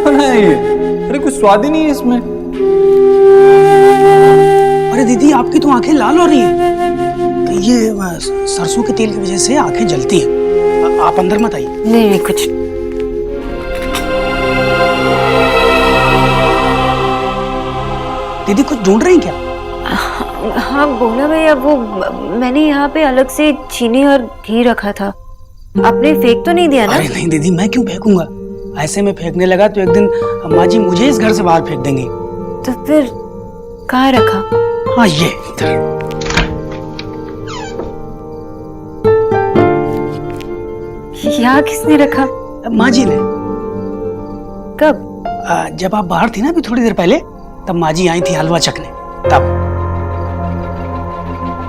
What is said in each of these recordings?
बनाया ये? अरे कुछ स्वाद ही नहीं है इसमें। अरे दीदी, आपकी तो आंखें लाल हो रही हैं। ये सरसों के तेल की वजह से आंखें जलती हैं। आप अंदर मत आइए। नहीं कुछ। दीदी कुछ ढूंढ रही हैं क्या? हाँ बोला भैया, वो मैंने यहाँ पे अलग से चीनी और घी रखा था। आपने फेंक तो नहीं दिया ना? अरे नहीं दीदी, मैं क्यों फेंकूंगा। ऐसे में फेंकने लगा तो एक दिन अम्मा जी मुझे इस घर से बाहर फेंक देंगी। तो फिर कहाँ रखा? हाँ ये इधर। यहाँ किसने रखा? माँ जी ने। कब? जब आप बाहर थी ना अभी थोड़ी देर पहले, तब माँ जी आई थी हलवा चखने, तब।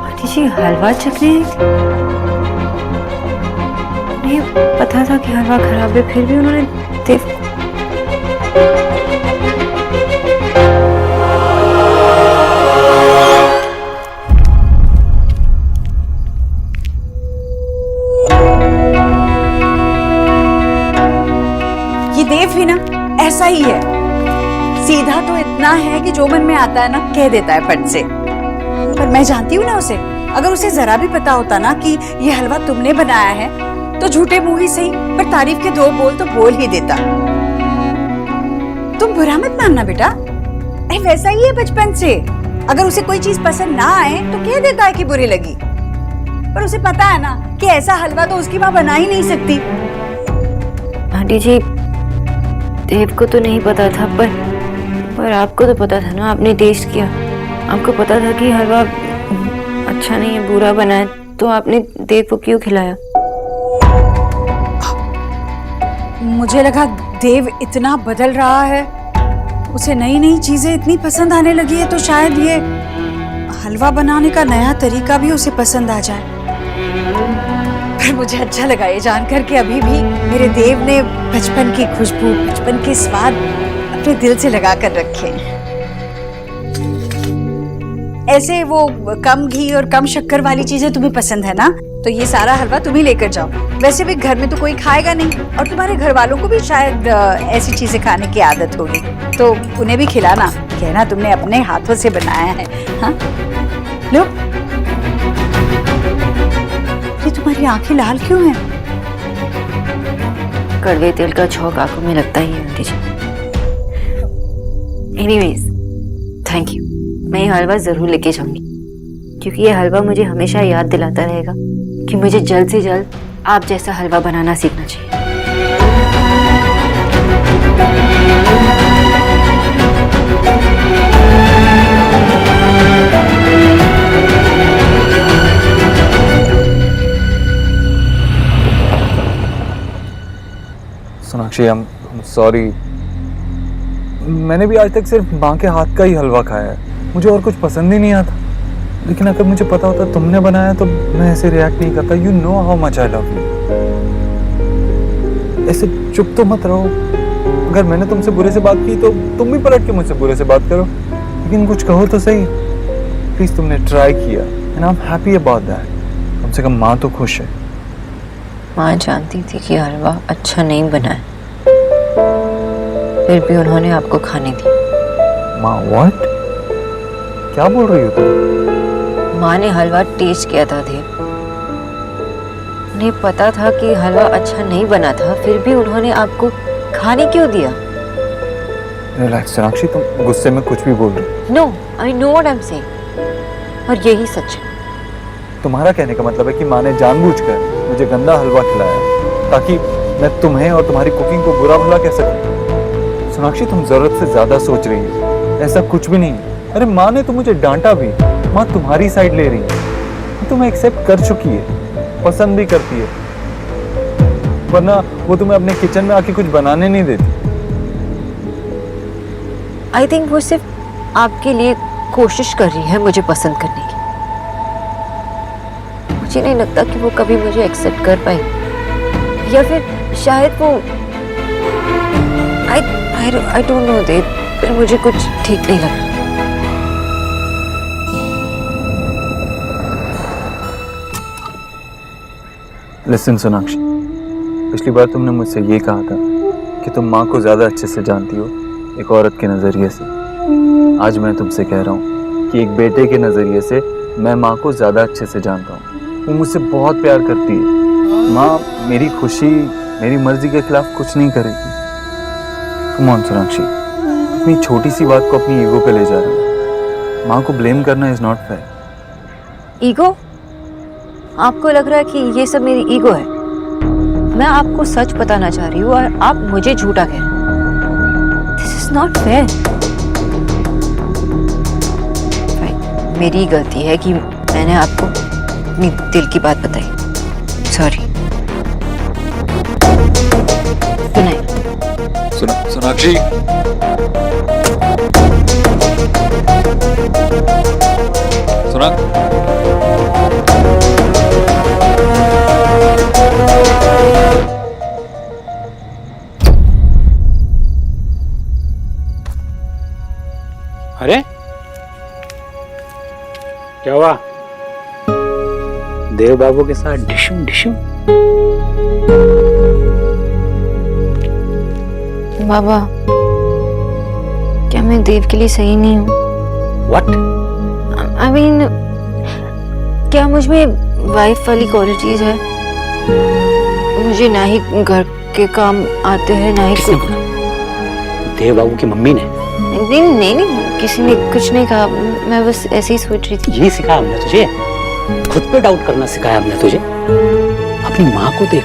आंटी जी हलवा चखने? नहीं पता था कि हलवा खराब है, फिर भी उन्होंने देव ये देव भी ना ऐसा ही है, सीधा तो इतना है कि जो मन में आता है ना कह देता है फट से। पर मैं जानती हूँ ना उसे, अगर उसे जरा भी पता होता ना कि ये हलवा तुमने बनाया है तो झूठे मुंह ही सही पर तारीफ के दो बोल तो बोल ही देता। तुम बुरा मत मानना बेटा, वैसा ही है बचपन से। अगर उसे कोई चीज पसंद ना आए तो कह देता है कि बुरी लगी, पर उसे पता है ना कि ऐसा हलवा तो उसकी माँ बना ही नहीं सकती। आंटी जी देव को तो नहीं पता था, पर आपको तो पता था ना, आपने टेस्ट किया, आपको पता था कि हलवा अच्छा नहीं है, बुरा बना है, तो आपने देव को क्यों खिलाया? मुझे लगा देव इतना बदल रहा है, उसे नई नई चीजें इतनी पसंद आने लगी है, तो शायद ये हलवा बनाने का नया तरीका भी उसे पसंद आ जाए। पर मुझे अच्छा लगा ये जानकर कि अभी भी मेरे देव ने बचपन की खुशबू, बचपन के स्वाद अपने दिल से लगा कर रखे हैं। ऐसे वो कम घी और कम शक्कर वाली चीजें तुम्हें पसंद है ना, तो ये सारा हलवा तुम ही लेकर जाओ। वैसे भी घर में तो कोई खाएगा नहीं, और तुम्हारे घर वालों को भी शायद ऐसी चीजें खाने की आदत होगी, तो उन्हें भी खिलाना, कहना तुमने अपने हाथों से बनाया है। हाँ लो। ये तुम्हारी आंखें लाल क्यों हैं? कड़वे तेल का छौंक आंखों में लगता ही है aunty ji. Anyways thank you, मैं ये हलवा जरूर लेके जाऊंगी, क्योंकि ये हलवा मुझे हमेशा याद दिलाता रहेगा कि मुझे जल्द से जल्द आप जैसा हलवा बनाना सीखना चाहिए। सोनाक्षी आई एम सॉरी, मैंने भी आज तक सिर्फ माँ के हाथ का ही हलवा खाया है, मुझे और कुछ पसंद ही नहीं आता। लेकिन अगर मुझे पता होता तुमने बनाया तो मैं ऐसे रिएक्ट नहीं करता। You know how much I love you. ऐसे चुप तो मत रहो, अगर मैंने तुमसे बुरे से बात की तो तुम भी पलट के मुझसे बुरे से बात करो, लेकिन कुछ कहो तो सही। प्लीज, तुमने ट्राई किया and I am happy about that. कम से कम माँ तो खुश है। माँ जानती थी कि हलवा अच्छा नहीं बना है, फिर भी उन्होंने आपको खाने दी। माँ व्हाट? क्या बोल रही हो तुम? माँ ने हलवा टेस्ट किया था देव, उन्हें पता था कि हलवा अच्छा नहीं बना था, फिर भी उन्होंने आपको खाने क्यों दिया? रिलैक्स सोनाक्षी, तुम गुस्से में कुछ भी बोल रही हो। No, I know what I am saying, और यही सच है। तुम्हारा कहने का मतलब है कि माँ ने जानबूझकर मुझे गंदा हलवा खिलाया ताकि मैं तुम्हें और तुम्हारी कुकिंग को बुरा भला कह सकूं। सोनाक्षी, तुम जरूरत से ज्यादा सोच रही हो, ऐसा कुछ भी नहीं है। अरे माँ ने तो मुझे डांटा भी, माँ तुम्हारी साइड ले रही है, तुम्हें एक्सेप्ट कर चुकी है, पसंद भी करती है, वरना वो तुम्हें अपने किचन में आके कुछ बनाने नहीं देती। आई थिंक वो सिर्फ आपके लिए कोशिश कर रही है मुझे पसंद करने की। मुझे नहीं लगता कि वो कभी मुझे एक्सेप्ट कर पाएगी, या फिर शायद वो आई डोंट नो देव, पर मुझे कुछ ठीक नहीं लग रहा। लिसन सोनाक्षी, पिछली बार तुमने मुझसे ये कहा था कि तुम माँ को ज़्यादा अच्छे से जानती हो एक औरत के नज़रिए से। आज मैं तुमसे कह रहा हूँ कि एक बेटे के नज़रिए से मैं माँ को ज़्यादा अच्छे से जानता हूँ। वो मुझसे बहुत प्यार करती है। माँ मेरी खुशी, मेरी मर्जी के खिलाफ कुछ नहीं करेगी। कम ऑन सोनाक्षी, इतनी छोटी सी बात को अपनी ईगो पे ले जा रही है। माँ को ब्लेम करना इज नॉट फेयर। ईगो? आपको लग रहा है कि ये सब मेरी ईगो है? मैं आपको सच बताना चाह रही हूँ और आप मुझे झूठा कह रहे हैं। This is not fair. मेरी गलती है कि मैंने आपको अपनी दिल की बात बताई। सॉरी। सोनाक्षी, अरे क्या हुआ? देव बाबू के साथ डिशुम डिशुम? बाबा, क्या मैं देव के लिए सही नहीं हूँ? व्हाट? आई मीन, क्या मुझ में वाइफ वाली क्वालिटीज है? मुझे ना ही घर के काम आते हैं, ना ही किसने बोला? देव बाबू की मम्मी ने? नहीं, किसी ने कुछ नहीं कहा। मैं बस ऐसे ही सोच रही थी। यही सिखाया हमने तुझे? खुद पे डाउट करना सिखाया हमने तुझे? अपनी माँ को देख,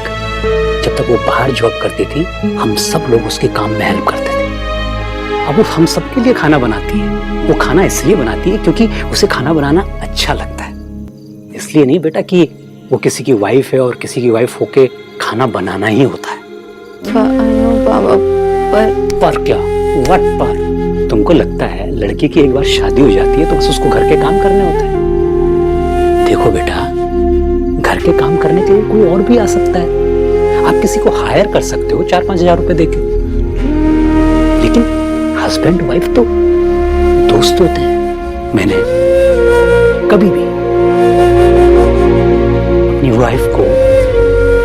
जब तक वो बाहर जॉब करती थी हम सब लोग उसके काम में हेल्प करते थे। अब वो हम सबके लिए खाना बनाती है। वो खाना इसलिए बनाती है क्योंकि उसे खाना बनाना अच्छा लगता है, इसलिए नहीं बेटा कि वो किसी की वाइफ है और किसी की वाइफ होके खाना बनाना ही होता है। बाबा, पर क्या? व्हाट पर? तुमको लगता है लड़की की एक बार शादी हो जाती है तो बस उसको घर के काम करने होते हैं? देखो बेटा, घर के काम करने के लिए कोई और भी आ सकता है। आप किसी को हायर कर सकते हो 4-5 हजार रुपए देके, लेकिन हस्बैंड वाइफ तो दोस्त होते हैं। मैंने कभी भी अपनी वाइफ को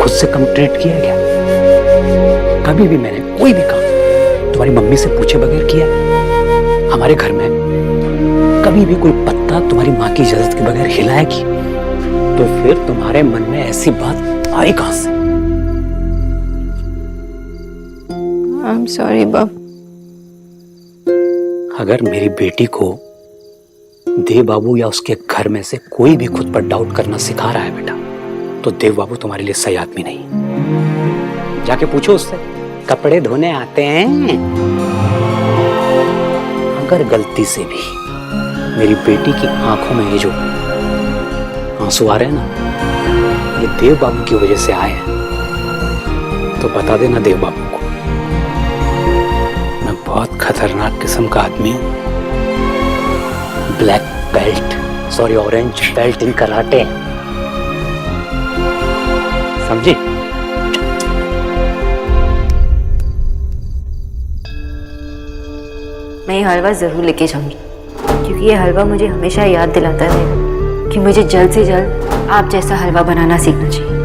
खुद से कम ट्रीट किया क्या? कभी भी मैंने कोई भी काम तुम्हारी मम्मी से पूछे बगैर किया? हमारे घर में कभी भी कोई पत्ता तुम्हारी माँ की इजाजत के बगैर हिलाया की? तो फिर तुम्हारे मन में ऐसी बात आई कहां से? आई एम सॉरी बाब। अगर मेरी बेटी को देव बाबू या उसके घर में से कोई भी खुद पर डाउट करना सिखा रहा है बेटा, तो देव बाबू तुम्हारे लिए सही आदमी नहीं। जाके पूछो उससे, कपड़े धोने आते हैं? अगर गलती से भी मेरी बेटी की आंखों में ये जो आंसू आ रहे हैं ना, ये देव बाबू की वजह से आए हैं, तो बता देना देव बाबू को, मैं बहुत खतरनाक किस्म का आदमी हूं। Black belt, sorry orange belt in karate, समझी? मैं ये हलवा जरूर लेके जाऊंगी, क्योंकि ये हलवा मुझे हमेशा याद दिलाता है कि मुझे जल्द से जल्द आप जैसा हलवा बनाना सीखना चाहिए।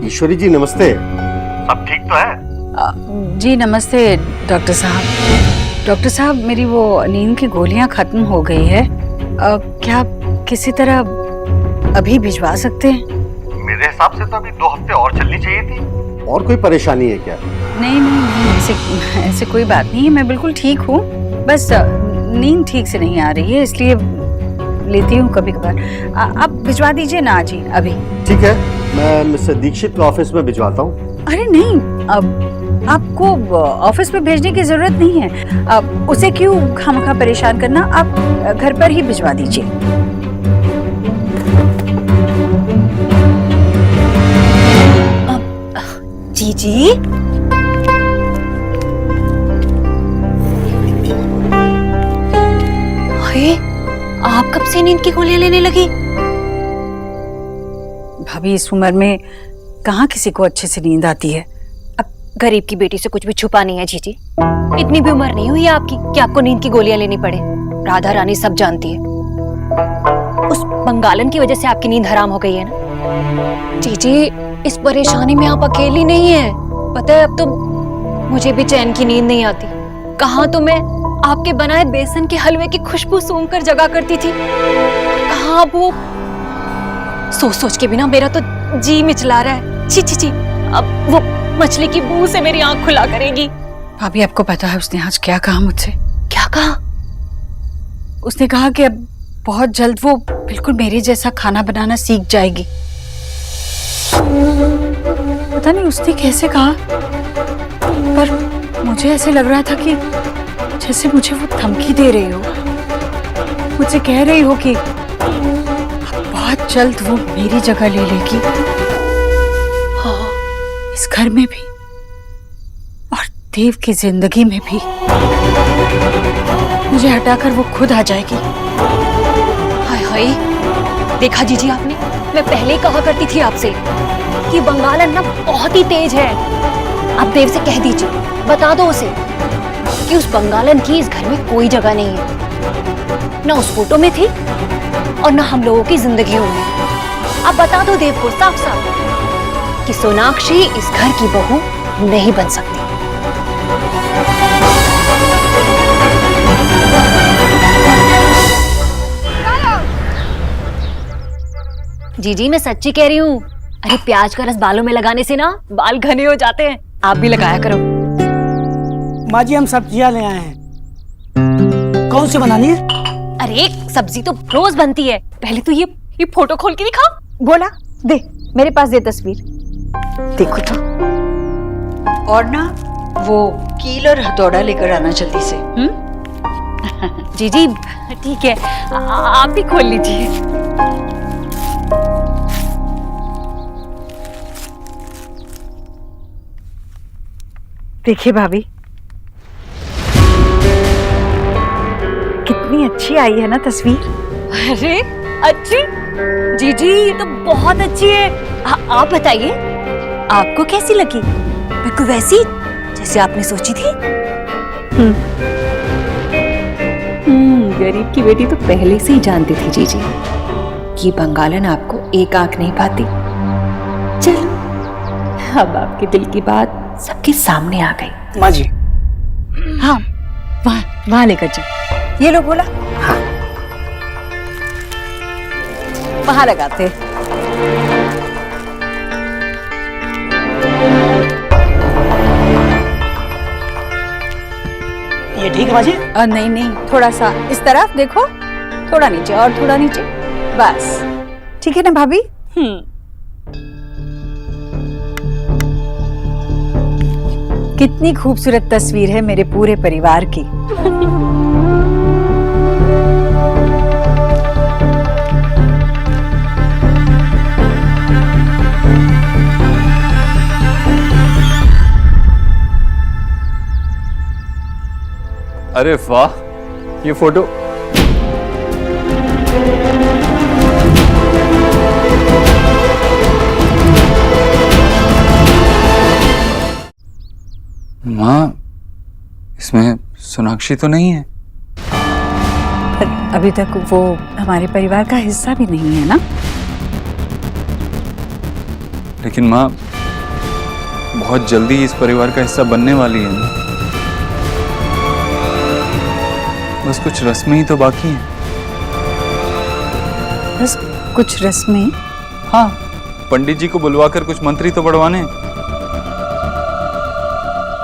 ईश्वरी जी नमस्ते। सब ठीक तो है? जी नमस्ते डॉक्टर साहब। डॉक्टर साहब, मेरी वो नींद की गोलियां खत्म हो गई है। क्या आप किसी तरह अभी भिजवा सकते हैं? मेरे हिसाब से तो अभी 2 हफ्ते और चलनी चाहिए थी। और कोई परेशानी है क्या? नहीं, ऐसे कोई बात नहीं है। मैं बिल्कुल ठीक हूँ, बस नींद ठीक से नहीं आ रही है, इसलिए लेती हूँ कभी कभार। आप भिजवा दीजिए ना जी अभी। ठीक है, मैं मिस्टर दीक्षित के ऑफिस में भिजवाता हूँ। अरे नहीं, अब आपको ऑफिस में भेजने की जरूरत नहीं है। अब उसे क्यों खामखा परेशान करना, आप घर पर ही भिजवा दीजिए। जी जी अरे आप कब से नींद की गोलियां लेने लगी? भाभी इस उम्र में कहाँ किसी को अच्छे से नींद आती है। अब गरीब की बेटी से कुछ भी छुपा नहीं है जीजी। इतनी भी उम्र नहीं हुई है आपकी कि आपको नींद की गोलियां लेनी पड़े। राधा रानी सब जानती है। उस बंगालन की वजह से आपकी नींद हराम हो गई है ना। जीजी इस परेशानी में आप अकेली नहीं है। पता है अब तो मुझे भी चैन की नींद नहीं आती। कहाँ तो मैं आपके बनाए बेसन के हलवे की खुशबू सूंघकर जगा करती थी, कहाँ वो सोच सोच के बिना मेरा तो जी मिचला रहा है। छी छी छी, अब वो मछली की बू से मेरी आंख खुला करेगी। भाभी आपको पता है उसने आज क्या कहा मुझसे? क्या कहा? उसने कहा कि अब बहुत जल्द वो बिल्कुल मेरे जैसा खाना बनाना सीख जाएगी। पता नहीं उसने कैसे कहा, पर मुझे ऐसे लग रहा था कि जैसे मुझे वो धमकी दे रही हो, मुझसे कह रही हो कि बहुत जल्द वो मेरी जगह ले लेगी। हाँ, इस घर में भी और देव की जिंदगी में भी। मुझे हटाकर वो खुद आ जाएगी। हाय हाय, देखा जीजी आपने, मैं पहले ही कहा करती थी आपसे कि बंगालन ना बहुत ही तेज है। आप देव से कह दीजिए, बता दो उसे कि उस बंगालन की इस घर में कोई जगह नहीं है, ना उस फोटो में थी और ना हम लोगों की जिंदगियों में। आप बता दो देव को साफ साफ कि सोनाक्षी इस घर की बहू नहीं बन सकती। जीजी मैं सच्ची कह रही हूँ। अरे प्याज का रस बालों में लगाने से ना बाल घने हो जाते हैं। आप भी लगाया करो। माँ जी हम सब्जियां ले आए हैं। कौन सी बनानी है? अरे सब्जी तो रोज बनती है। पहले तो ये फोटो खोल के दिखा। बोला दे, मेरे पास दे तस्वीर। देखो तो। और ना वो कील और हथौड़ा लेकर आना जल्दी से। जीजी ठीक है, आप भी खोल लीजिए। देखिए भाभी, कितनी अच्छी आई है ना तस्वीर। अरे अच्छी जीजी, ये तो बहुत अच्छी है। आप बताइए आपको कैसी लगी? बिल्कुल वैसी जैसे आपने सोची थी। गरीब की बेटी तो पहले से ही जानती थी जीजी कि बंगालन आपको एक आंख नहीं पाती। चलो अब आपके दिल की बात सबके सामने आ गई। माँ जी हाँ, वहाँ लेकर चल। ये लो बोला। हाँ, वहाँ लगाते। ये ठीक है माँ जी? नहीं नहीं, थोड़ा सा इस तरफ देखो, थोड़ा नीचे और थोड़ा नीचे, बस ठीक है ना भाभी? कितनी खूबसूरत तस्वीर है मेरे पूरे परिवार की। अरे वाह, ये फोटो माँ, इसमें सोनाक्षी तो नहीं है? पर अभी तक वो हमारे परिवार का हिस्सा भी नहीं है ना। लेकिन माँ, बहुत जल्दी इस परिवार का हिस्सा बनने वाली है ना। बस कुछ रस्में ही तो बाकी हैं। बस कुछ रस्में? हाँ, पंडित जी को बुलवाकर कुछ मंत्री तो पढ़वाने।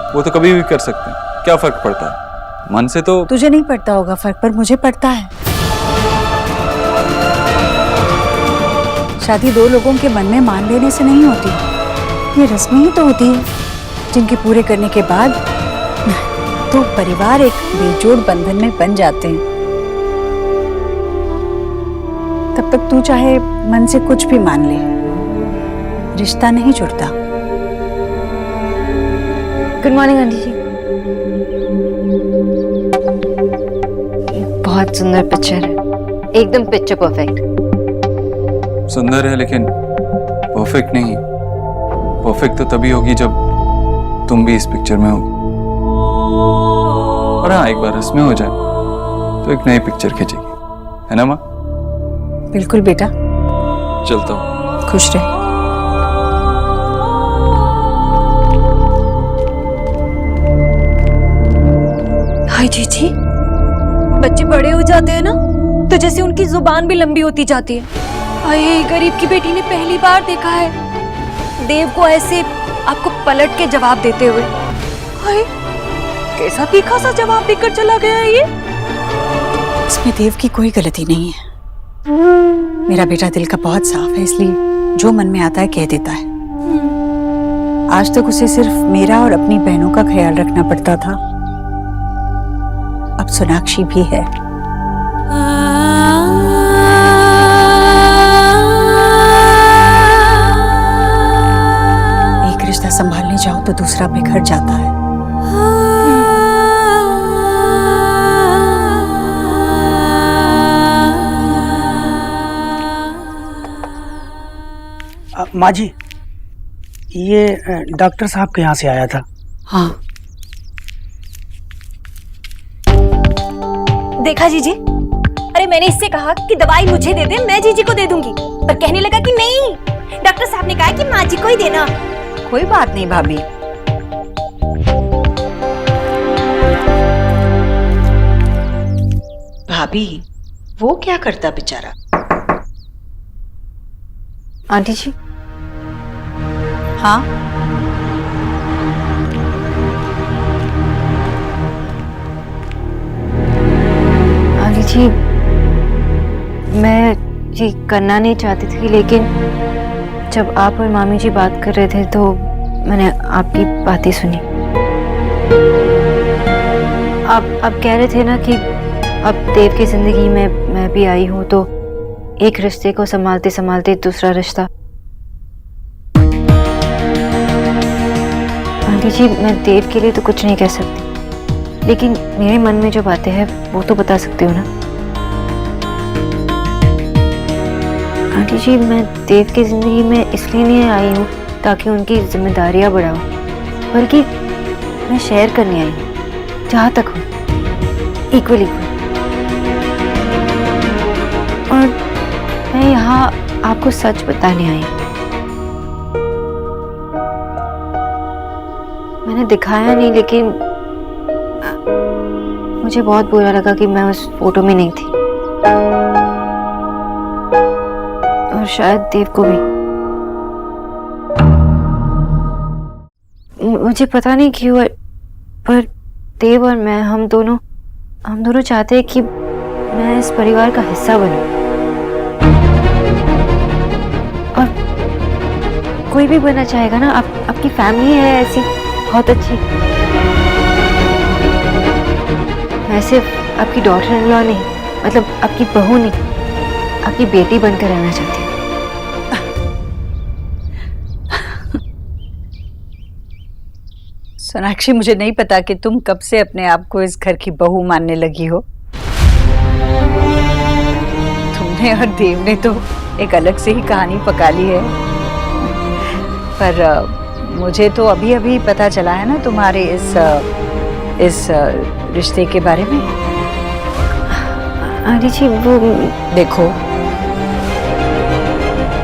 वो तो कभी भी कर सकते हैं, क्या फर्क पड़ता है? मन से तो तुझे नहीं पड़ता होगा फर्क, पर मुझे पड़ता है। शादी दो लोगों के मन में मान लेने से नहीं होती, ये रस्में ही तो होती है जिनके पूरे करने के बाद तो परिवार एक बेजोड़ बंधन में बन जाते हैं। तब तक तू चाहे मन से कुछ भी मान ले, रिश्ता नहीं जुड़ता। गुड मॉर्निंग आंटी जी। बहुत सुंदर पिक्चर है, एकदम पिक्चर परफेक्ट। सुंदर है लेकिन परफेक्ट नहीं। परफेक्ट तो तभी होगी जब तुम भी इस पिक्चर में होगी। और हाँ, एक बार इसमें हो जाए तो एक नई पिक्चर खींचेगी, है ना माँ? बिल्कुल बेटा, चलता हूँ। खुश रहे। हाय जीजी, बच्चे बड़े हो जाते हैं ना तो जैसे उनकी जुबान भी लंबी होती जाती है। हाय, गरीब की बेटी ने पहली बार देखा है देव को ऐसे आपको पलट के जवाब देते हुए। हाय, कैसा तीखा सा जवाब देकर चला गया है ये। इसमें देव की कोई गलती नहीं है। मेरा बेटा दिल का बहुत साफ है, इसलिए जो मन में आता है कह देता है। आज तक उसे सिर्फ मेरा और अपनी बहनों का ख्याल रखना पड़ता था, अब सोनाक्षी भी है। एक रिश्ता संभालने जाओ तो दूसरा बिखर जाता है। माँ जी, ये डॉक्टर साहब के यहाँ से आया था। हाँ, देखा जीजी, अरे मैंने इससे कहा कि दवाई मुझे दे दे, मैं जीजी को दे दूंगी, पर कहने लगा कि नहीं, डॉक्टर साहब ने कहा कि माँ जी को ही देना। कोई बात नहीं भाभी। भाभी, वो क्या करता बेचारा? आंटी जी, हाँ, आंटी जी, मैं ये करना नहीं चाहती थी, लेकिन जब आप और मामी जी बात कर रहे थे तो मैंने आपकी बातें सुनी। आप कह रहे थे ना कि अब देव की जिंदगी में मैं भी आई हूँ, तो एक रिश्ते को संभालते संभालते दूसरा रिश्ता। आंटी जी, मैं देव के लिए तो कुछ नहीं कह सकती, लेकिन मेरे मन में जो बातें हैं वो तो बता सकती हूँ ना। आंटी जी, मैं देव की जिंदगी में इसलिए नहीं आई हूँ ताकि उनकी जिम्मेदारियां बढ़ाऊं, बल्कि मैं शेयर करने आई हूँ, जहाँ तक हो, इक्वल। और मैं यहाँ आपको सच बताने आई हूँ। मैंने दिखाया नहीं, लेकिन मुझे बहुत बुरा लगा कि मैं उस फोटो में नहीं थी, और शायद देव को भी। मुझे पता नहीं क्यों, पर देव और मैं, हम दोनों चाहते हैं कि मैं इस परिवार का हिस्सा बनूं। और कोई भी बनना चाहेगा ना, आपकी फैमिली है ऐसी बहुत अच्छी। मैं सिर्फ आपकी डॉटर इन लॉ नहीं, मतलब आपकी बहू नहीं, आपकी बेटी बनकर रहना चाहती हूँ। सोनाक्षी, मुझे नहीं पता कि तुम कब से अपने आप को इस घर की बहू मानने लगी हो। तुमने और देव ने तो एक अलग से ही कहानी पका ली है, पर मुझे तो अभी अभी पता चला है ना तुम्हारे इस रिश्ते के बारे में। आंटी जी, वो देखो,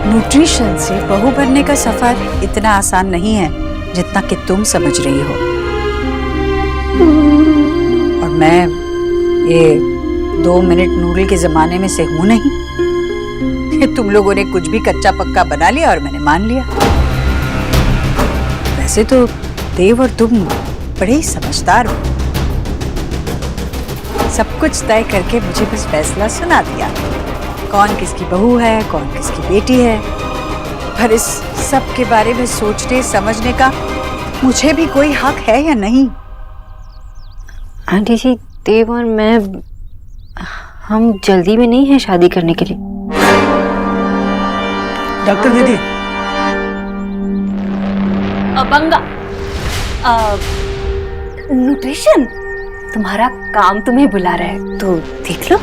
न्यूट्रिशन से बहू बनने का सफर इतना आसान नहीं है जितना कि तुम समझ रही हो। और मैं ये 2 मिनट नूडल के जमाने में से हूं नहीं कि तुम लोगों ने कुछ भी कच्चा पक्का बना लिया और मैंने मान लिया। वैसे तो देव और तुम बड़े ही समझदार हो, सब कुछ तय करके मुझे बस फैसला सुना दिया, कौन किसकी बहू है, कौन किसकी बेटी है। पर इस सब के बारे में सोचने समझने का मुझे भी कोई हक है या नहीं? आंटी जी, देव और मैं, हम जल्दी में नहीं है शादी करने के लिए। डॉक्टर दीदी, बंगा, न्यूट्रिशन, तुम्हारा काम तुम्हें बुला रहा है, तो देख लो।